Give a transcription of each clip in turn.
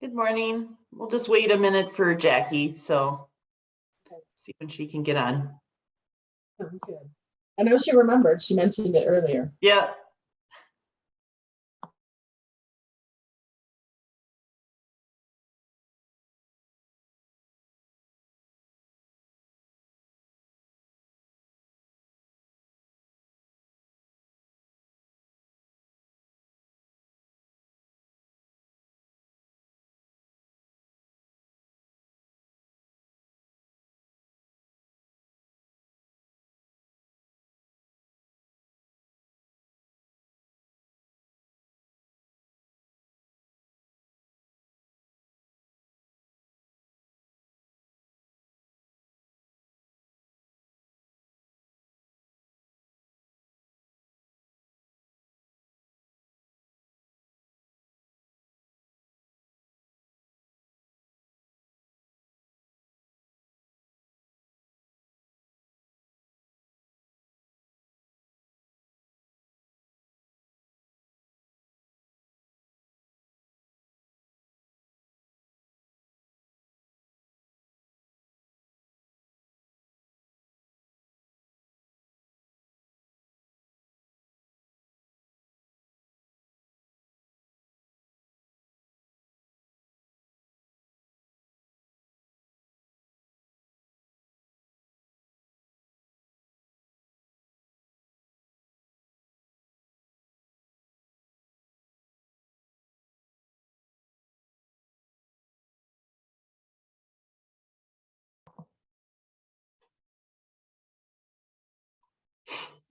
Good morning. We'll just wait a minute for Jackie, so see when she can get on. Sounds good. I know she remembered. She mentioned it earlier. Yeah.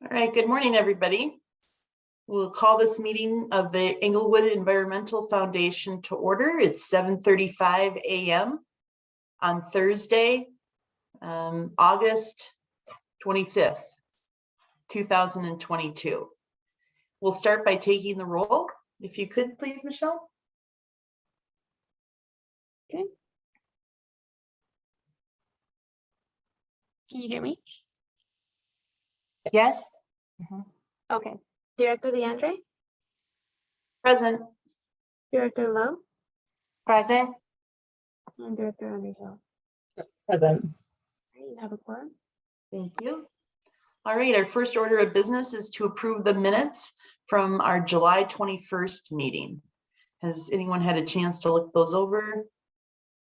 All right, good morning, everybody. We'll call this meeting of the Englewood Environmental Foundation to order. It's 7:35 a.m. on Thursday, August 25th, 2022. We'll start by taking the roll. If you could, please, Michelle. Okay. Can you hear me? Yes. Okay. Director DeAndre? Present. Director Lowe? Present. And Director Underhill. Present. Right, you have a quorum? Thank you. All right, our first order of business is to approve the minutes from our July 21st meeting. Has anyone had a chance to look those over?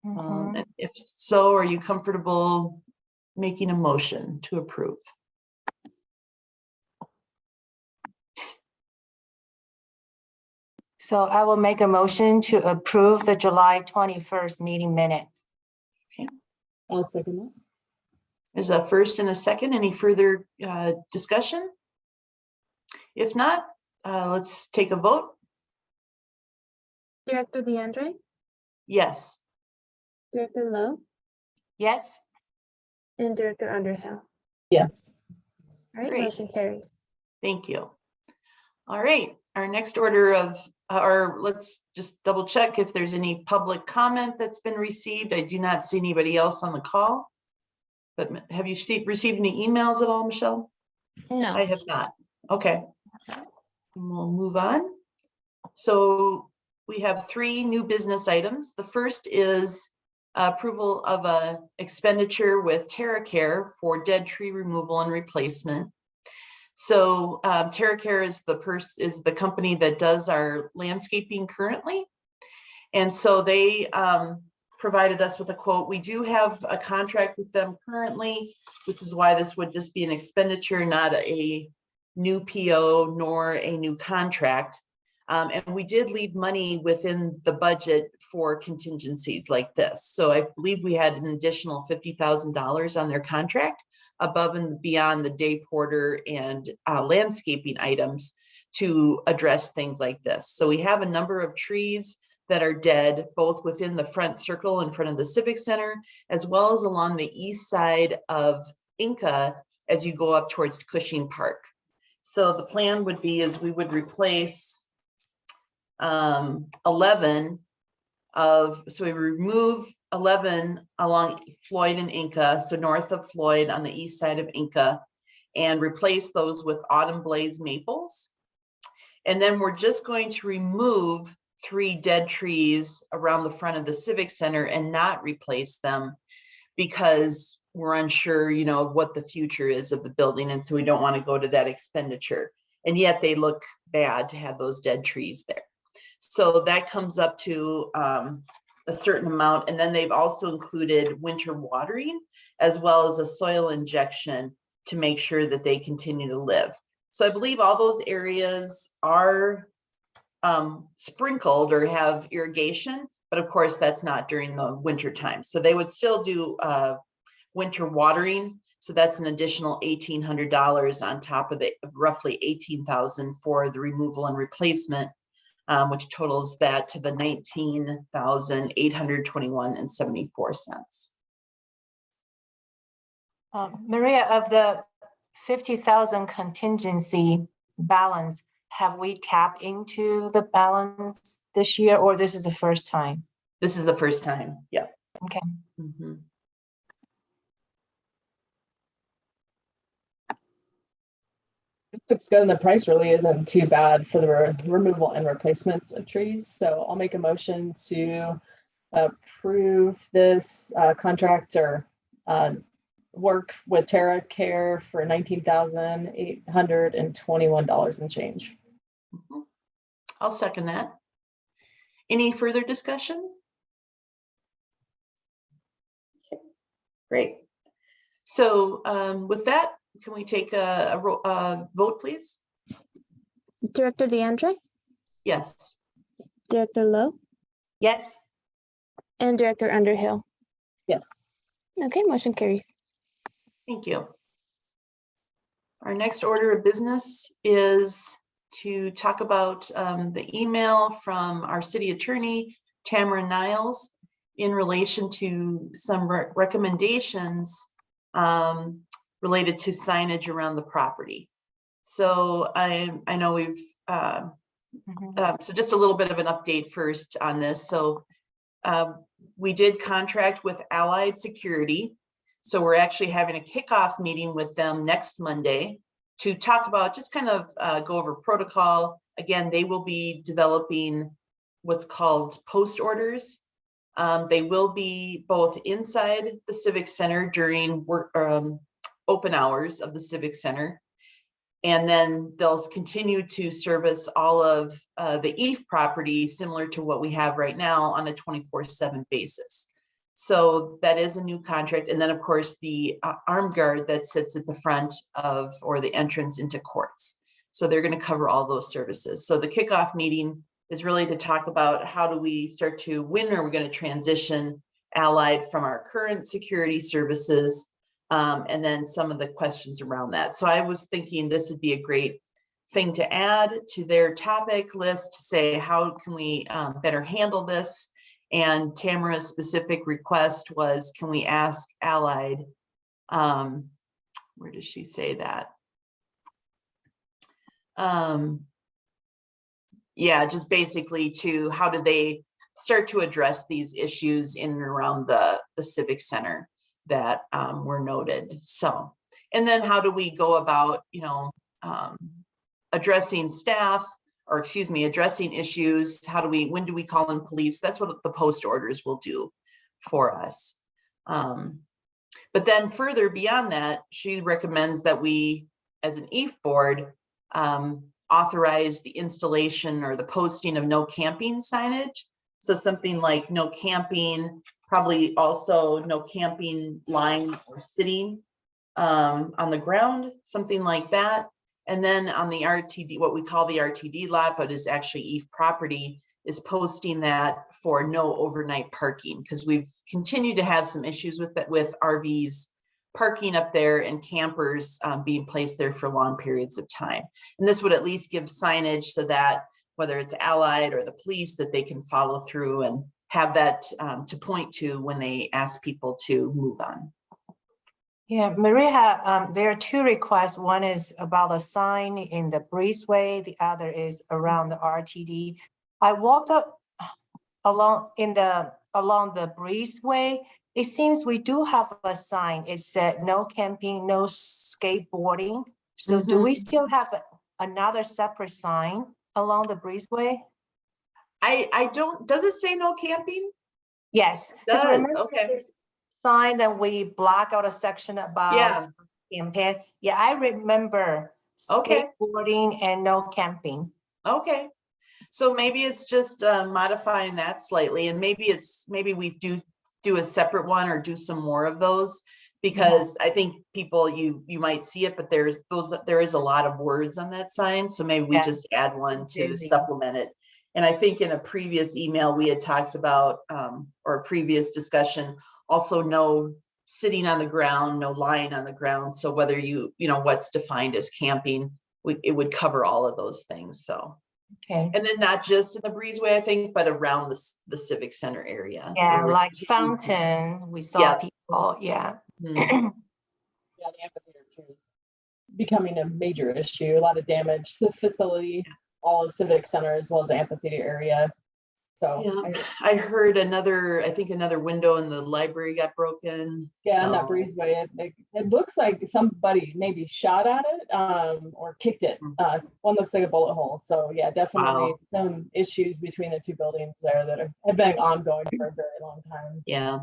And if so, are you comfortable making a motion to approve? So I will make a motion to approve the July 21st meeting minutes. I'll second that. There's a first and a second. Any further discussion? If not, let's take a vote. Director DeAndre? Yes. Director Lowe? Yes, And Director Underhill. Yes. All right, Great. motion carries. Thank you. All right, our next order of, or let's just double check if there's any public comment that's been received. I do not see anybody else on the call. But have you received any emails at all, Michelle? No. I have not. Okay. We'll move on. So we have 3 new business items. The first is approval of a expenditure with TerraCare for dead tree removal and replacement. So TerraCare is the company that does our landscaping currently. And so they provided us with a quote. We do have a contract with them currently, which is why this would just be an expenditure, not a new PO nor a new contract. And we did leave money within the budget for contingencies like this. So I believe we had an additional $50,000 on their contract above and beyond the day porter and landscaping items to address things like this. So we have a number of trees that are dead, both within the front circle in front of the Civic Center, as well as along the east side of Inca as you go up towards Cushing Park. So the plan would be is we would replace 11 of, so we remove 11 along Floyd and Inca, so north of Floyd on the east side of Inca, and replace those with autumn blaze maples. And then we're just going to remove 3 dead trees around the front of the Civic Center and not replace them because we're unsure, you know, of what the future is of the building. And so we don't want to go to that expenditure. And yet they look bad to have those dead trees there. So that comes up to a certain amount. And then they've also included winter watering as well as a soil injection to make sure that they continue to live. So I believe all those areas are sprinkled or have irrigation, but of course that's not during the winter time. So they would still do winter watering. So that's an additional $1,800 on top of the roughly $18,000 for the removal and replacement, which totals that to the $19,821.74. Maria, of the 50,000 contingency balance, have we tapped into the balance this year, or this is the first time? This is the first time. Yeah. Okay. Mhm. This looks good, and the price really isn't too bad for the removal and replacements of trees. So I'll make a motion to approve this contract or work with TerraCare for $19,821 and change. Mhm. I'll second that. Any further discussion? Okay, great. So with that, can we take a vote, please? Director DeAndre, Yes. Director Lowe, Yes. and Director Underhill. Yes. Okay, motion carries. Thank you. Our next order of business is to talk about the email from our city attorney, Tamara Niles, in relation to some recommendations related to signage around the property. So I know we've, so just a little bit of an update first on this. So we did contract with Allied Security. So we're actually having a kickoff meeting with them next Monday to talk about, just kind of go over protocol. Again, they will be developing what's called post orders. They will be both inside the Civic Center during work, open hours of the Civic Center. And then they'll continue to service all of the EAF property, similar to what we have right now, on a 24/7 basis. So that is a new contract. And then of course the armed guard that sits at the front of, or the entrance into courts. So they're going to cover all those services. So the kickoff meeting is really to talk about how do we start to, when are we going to transition Allied from our current security services, and then some of the questions around that. So I was thinking this would be a great thing to add to their topic list to say, how can we better handle this? And Tamara's specific request was, can we ask Allied, where does she say that? Yeah, just basically to, how do they start to address these issues in and around the Civic Center that were noted. So, and then how do we go about, you know, addressing staff, or excuse me, addressing issues? How do we, when do we call in police? That's what the post orders will do for us. But then further beyond that, she recommends that we, as an EAF board, authorize the installation or the posting of no camping signage. So something like no camping, probably also no camping lying or sitting on the ground, something like that. And then on the RTD, what we call the RTD lot, but is actually EAF property, is posting that for no overnight parking, because we've continued to have some issues with that, with RVs parking up there and campers being placed there for long periods of time. And this would at least give signage so that whether it's Allied or the police, that they can follow through and have that to point to when they ask people to move on. Yeah, Maria, there are two requests. One is about a sign in the breezeway. The other is around the RTD. I walked up along the breezeway. It seems we do have a sign. It said no camping, no skateboarding. So do we still have another separate sign along the breezeway? I don't, does it say no camping? Yes. 'Cause Does, remember okay. there's a sign that we block out a section about Yeah. camping. Yeah, I remember Okay. skateboarding and no camping. Okay. So maybe it's just modifying that slightly, and maybe we do a separate one or do some more of those, because I think people, you might see it, but there is a lot of words on that sign. So maybe we Yeah. just add one to Busy. supplement it. And I think in a previous email, we had talked about, or a previous discussion, also no sitting on the ground, no lying on the ground. So whether you know, what's defined as camping, it would cover all of those things, so. Okay. And then not just in the breezeway, I think, but around the civic center area. Yeah, where we're like continuing- fountain, we saw Yeah. people, yeah. Mhm. Yeah, the amphitheater too is becoming a major issue. A lot of damage to the facility, all of civic center as well as the amphitheater area. So Yeah, I heard I think another window in the library got broken. yeah, and that so- breezeway, it looks like somebody maybe shot at it or kicked it. One looks like a bullet hole. So yeah, definitely Wow. some issues between the two buildings there that have been ongoing for a very long time. Yeah.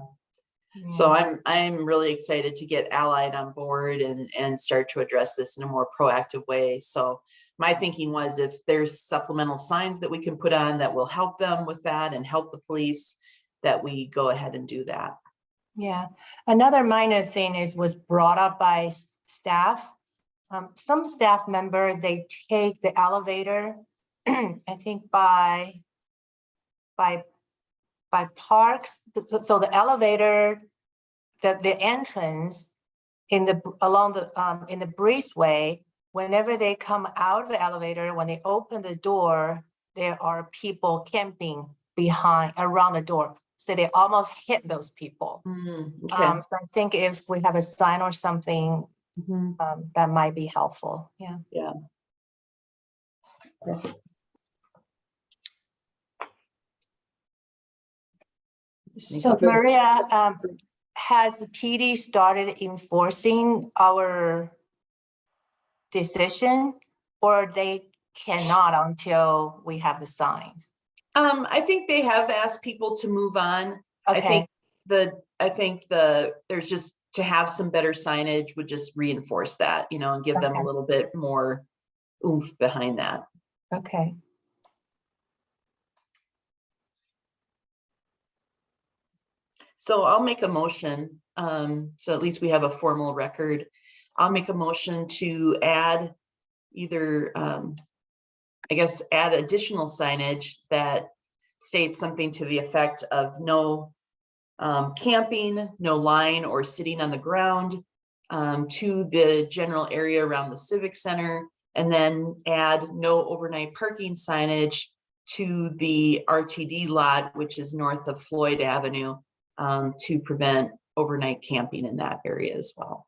So I'm really excited to get Allied on board and start to address this in a more proactive way. So my thinking was, if there's supplemental signs that we can put on that will help them with that and help the police, that we go ahead and do that. Yeah, another minor thing was brought up by staff. Some staff member, they take the elevator, I think by parks. So the elevator, the entrance in the in the breezeway, whenever they come out of the elevator, when they open the door, there are people camping around the door. So they almost hit those people. Okay. So I think if we have a sign or something, Mhm. that might be helpful. Yeah. Yeah. Perfect. So Okay. Maria, has the PD started enforcing our decision, or they cannot until we have the signs? I think they have asked people to move on. Okay, I think there's just to have some better signage would just reinforce that, you know, and give them a Okay. little bit more oomph behind that. okay. So I'll make a motion, so at least we have a formal record. I'll make a motion to add either, I guess, add additional signage that states something to the effect of no camping, no lying or sitting on the ground, to the general area around the civic center, and then add no overnight parking signage to the RTD lot, which is north of Floyd Avenue, to prevent overnight camping in that area as well.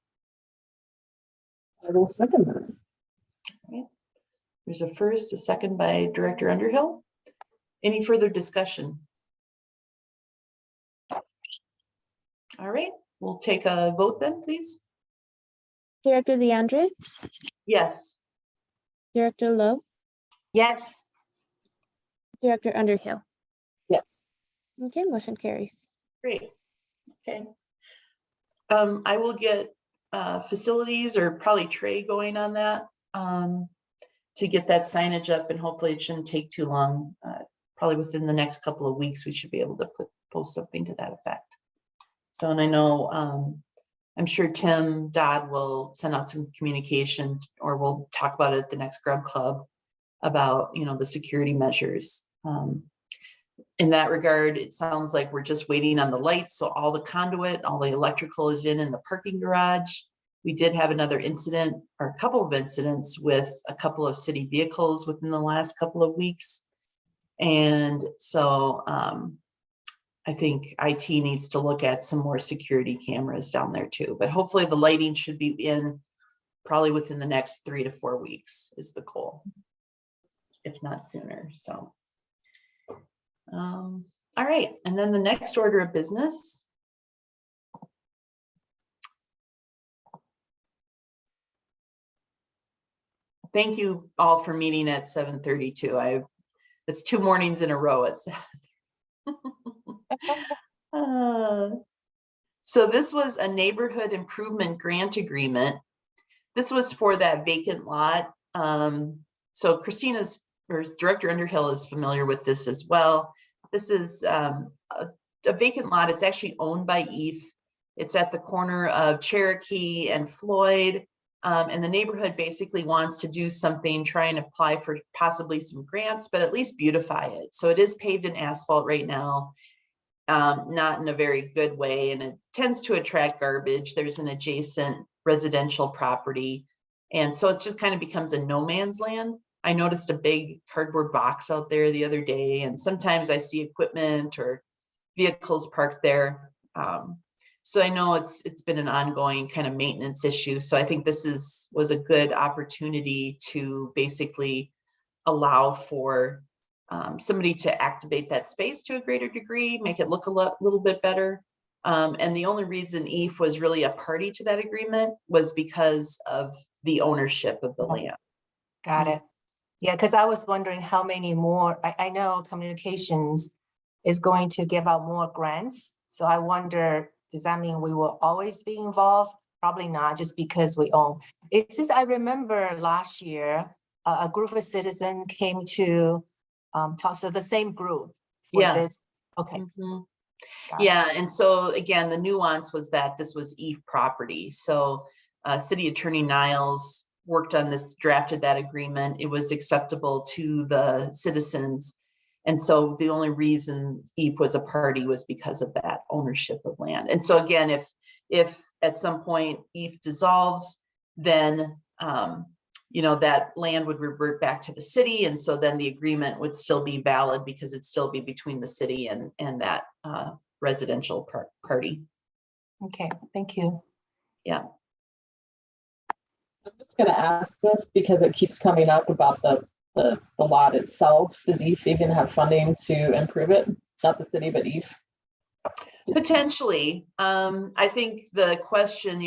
I will second that. There's a first, a second by Director Underhill. Any further discussion? All right, we'll take a vote then, please. Director DeAndre, Yes. Director Lowe, Yes, Director Underhill. Yes. Okay, motion carries. Great, okay. I will get facilities or probably Trey going on that to get that signage up, and hopefully it shouldn't take too long. Probably within the next couple of weeks, we should be able to post something to that effect. So, and I know, I'm sure Tim Dodd will send out some communication, or we'll talk about it at the next Grub Club about, you know, the security measures. In that regard, it sounds like we're just waiting on the lights. So all the conduit, all the electrical is in the parking garage. We did have another incident, or a couple of incidents, with a couple of city vehicles within the last couple of weeks. And so I think IT needs to look at some more security cameras down there too, but hopefully the lighting should be in probably within the next 3 to 4 weeks is the goal, if not sooner. So all right, and then the next order of business. Thank you all for meeting at 7:32. It's 2 mornings in a row. It's so this was a neighborhood improvement grant agreement. This was for that vacant lot. So Christina's, or Director Underhill, is familiar with this as well. This is a vacant lot. It's actually owned by EAF. It's at the corner of Cherokee and Floyd. And the neighborhood basically wants to do something, try and apply for possibly some grants, but at least beautify it. So it is paved in asphalt right now, not in a very good way, and it tends to attract garbage. There's an adjacent residential property. And so it just kind of becomes a no man's land. I noticed a big cardboard box out there the other day, and sometimes I see equipment or vehicles parked there. So I know it's been an ongoing kind of maintenance issue. So I think this was a good opportunity to basically allow for somebody to activate that space to a greater degree, make it look a little bit better. And the only reason EAF was really a party to that agreement was because of the ownership of the land. Got it. Yeah, because I was wondering how many more, I know communications is going to give out more grants. So I wonder, does that mean we will always be involved? Probably not, just because we own. It's just, I remember last year, a group of citizens came to talk, so the same group for Yeah. this. Okay. Mhm. Got it. Yeah, and so again, the nuance was that this was EAF property. So City Attorney Niles worked on this, drafted that agreement. It was acceptable to the citizens. And so the only reason EAF was a party was because of that ownership of land. And so again, if at some point EAF dissolves, then that land would revert back to the city. And so then the agreement would still be valid because it'd still be between the city and that residential party. Okay, thank you. Yeah. I'm just gonna ask this because it keeps coming up about the lot itself. Does EAF even have funding to improve it? Not the city, but EAF? Potentially. I think the question,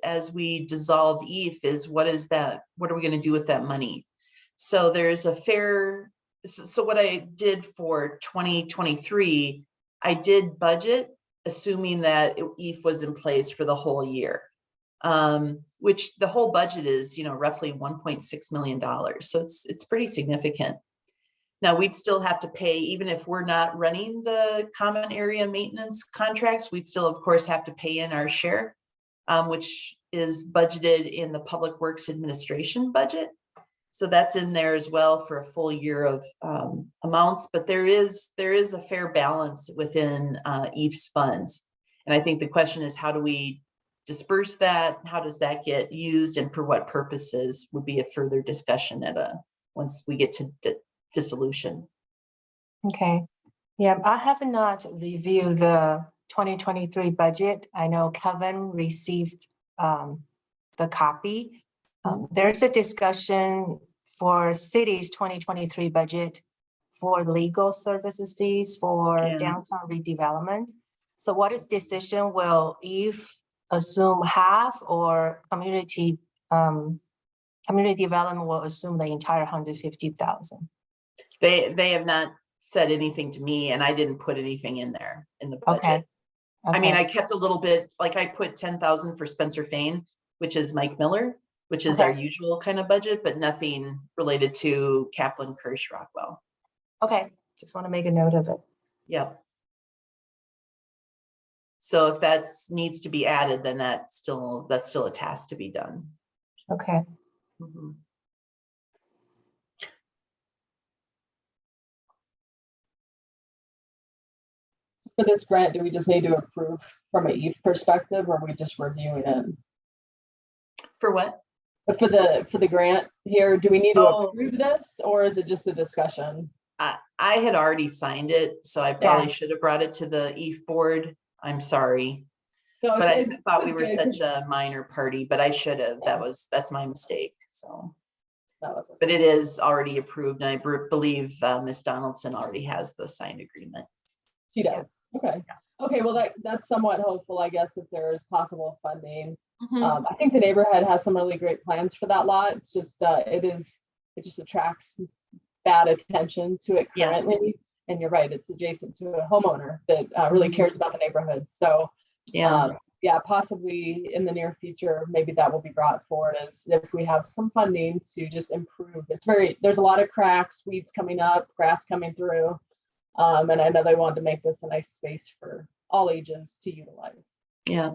as we dissolve EAF is what are we going to do with that money? So there's a fair, so what I did for 2023, I did budget assuming that EAF was in place for the whole year, which the whole budget is, roughly $1.6 million. So it's pretty significant. Now, we'd still have to pay, even if we're not running the common area maintenance contracts, we'd still, of course, have to pay in our share, which is budgeted in the Public Works Administration budget. So that's in there as well for a full year of amounts, but there is a fair balance within EAF's funds. And I think the question is, how do we disperse that? How does that get used, and for what purposes would be a further discussion once we get to dissolution. Okay. Yeah, I have not reviewed the 2023 budget. I know Kevin received the copy. There's a discussion for city's 2023 budget for legal services fees for downtown redevelopment. So what is decision? Will EAF assume half, or community development will assume the entire 150,000? They have not said anything to me, and I didn't put anything in there in the budget. Okay. I mean, I kept a little bit, like I put 10,000 for Spencer Fain, which is Mike Miller, which is our usual kind of budget, but nothing related to Kaplan, Kirsch, Rockwell. Okay, just want to make a note of it. Yep. So if that needs to be added, then that's still a task to be done. Okay. Mhm. For this grant, do we just need to approve from an EAF perspective, or are we just reviewing it? For what? For the grant here, do we need to Oh. approve this, or is it just a discussion? I had already signed it, so I probably should have brought it to the EAF board. I'm sorry. No, But I it's thought we were good. such a minor party, but I should have. That's my mistake. So, That was but it is already approved, and I believe Ms. Donaldson already has the signed agreement. She does. Okay. Okay. Well, that's somewhat hopeful, I guess, if there is possible funding. I think the neighborhood has some really great plans for that lot. It's just it just attracts bad attention to it Yeah. currently. And you're right, it's adjacent to a homeowner that really cares about the neighborhood. So Yeah, yeah, possibly in the near future, maybe that will be brought forward as if we have some funding to just improve. There's a lot of cracks, weeds coming up, grass coming through. And I know they wanted to make this a nice space for all ages to utilize. yeah.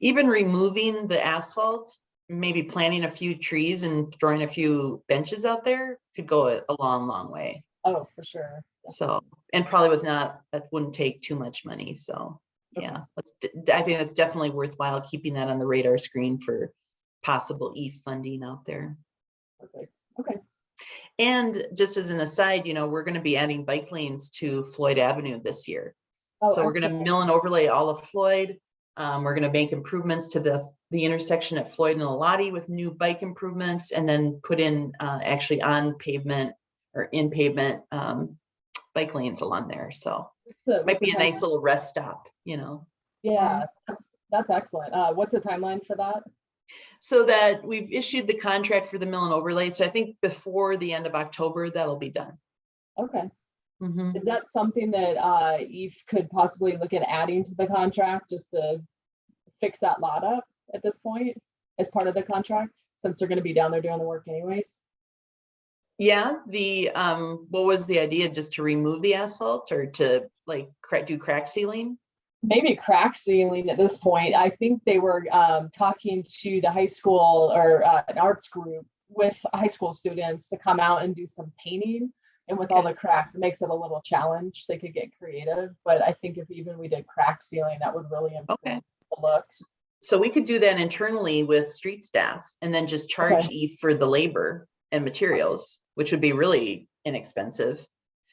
Even removing the asphalt, maybe planting a few trees and throwing a few benches out there could go a long, long way. Oh, for sure. So, and probably that wouldn't take too much money. So, yeah, I think that's definitely worthwhile keeping that on the radar screen for possible EAF funding out there. Perfect. Okay. And just as an aside, we're going to be adding bike lanes to Floyd Avenue this year. Oh, So we're going to excellent. mill and overlay all of Floyd. We're going to make improvements to the intersection at Floyd and Elati with new bike improvements, and then put in actually on pavement or in pavement bike lanes along there. So it might be a nice little rest stop, Yeah, that's excellent. What's the timeline for that? So that we've issued the contract for the mill and overlay. So I think before the end of October, that'll be done. Okay. Mhm. Is that something that EAF could possibly look at adding to the contract just to fix that lot up at this point as part of the contract, since they're going to be down there doing the work anyways? Yeah, what was the idea? Just to remove the asphalt or to like do crack sealing? Maybe crack sealing at this point. I think they were talking to the high school or an arts group with high school students to come out and do some painting. And with all the cracks, it makes it a little challenge. They could get creative, but I think if even we did crack sealing, that would really improve the looks. So we could do that internally with street staff and then just charge EAF for the labor and materials, which would be really inexpensive.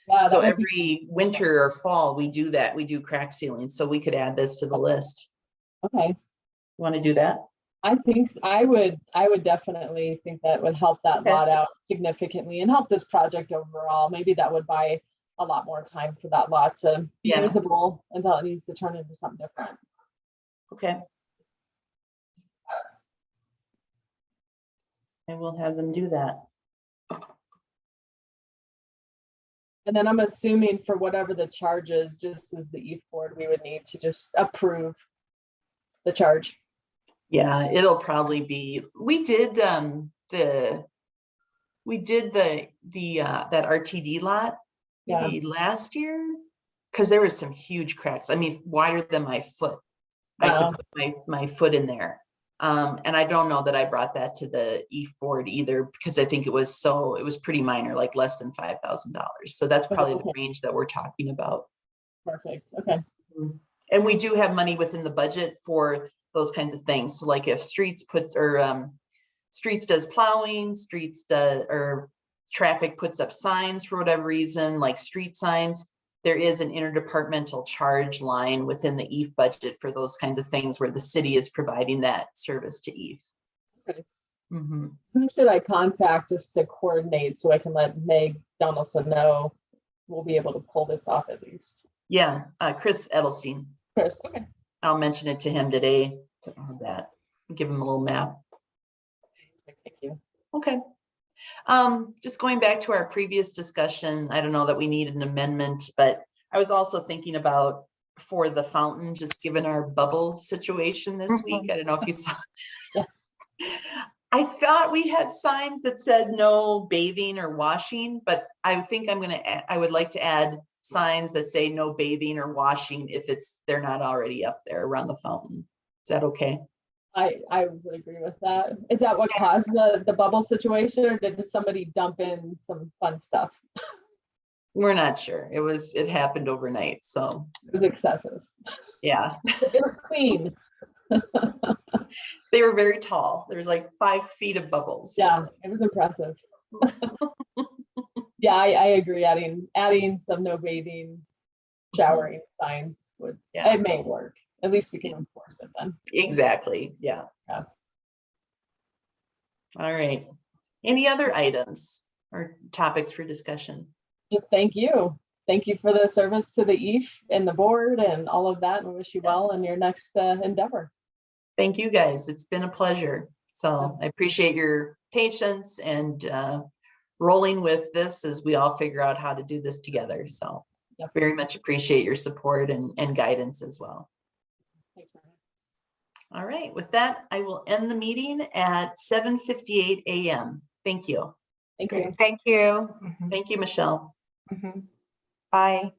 Yeah, So every winter or fall, we do that. We do crack sealing. So we could add this to the list. Okay. Want to do that? I think I would definitely think that would help that lot out significantly and help this project overall. Maybe that would buy a lot more time for that lot to be usable until it needs to turn into something different. Okay. And we'll have them do that. And then I'm assuming for whatever the charge is, just as the EAF board, we would need to just approve the charge. Yeah, it'll probably be, we did that RTD lot maybe last year, because there was some huge cracks. I mean, wider than my foot. I could put my foot in there. And I don't know that I brought that to the EAF board either, because I think it was pretty minor, like less than $5,000. So that's probably the range that we're talking about. Perfect. Okay. And we do have money within the budget for those kinds of things. So like if Streets does plowing, or traffic puts up signs for whatever reason, like street signs, there is an interdepartmental charge line within the EAF budget for those kinds of things where the city is providing that service to EAF. Okay. Mm-hmm. Who should I contact just to coordinate so I can let Meg Donaldson know we'll be able to pull this off at least? Yeah, Chris Edelstein. Chris, okay. I'll mention it to him today. Give him a little map. Thank you. Okay. Just going back to our previous discussion, I don't know that we need an amendment, but I was also thinking about for the fountain, just given our bubble situation this week. I don't know if you saw. Yeah. I thought we had signs that said no bathing or washing, but I think I would like to add signs that say no bathing or washing if they're not already up there around the fountain. Is that okay? I would agree with that. Is that what caused the bubble situation, or did somebody dump in some fun stuff? We're not sure. It happened overnight, so It was excessive. Yeah. It was clean. They were very tall. There's like 5 feet of bubbles. Yeah, it was impressive. Yeah, I agree. Adding some no bathing, showering signs it may work. At least we can enforce it then. Exactly. Yeah. All right. Any other items or topics for discussion? Just thank you. Thank you for the service to the EAF and the board and all of that. And we wish you well in your next endeavor. Thank you guys. It's been a pleasure. So I appreciate your patience and rolling with this as we all figure out how to do this together. So Yep. very much appreciate your support and guidance as well. Thanks, Maria. All right, with that, I will end the meeting at 7:58 a.m. Thank you. Thank you. Thank you. Mhm, Thank you, Michelle. mhm. Bye.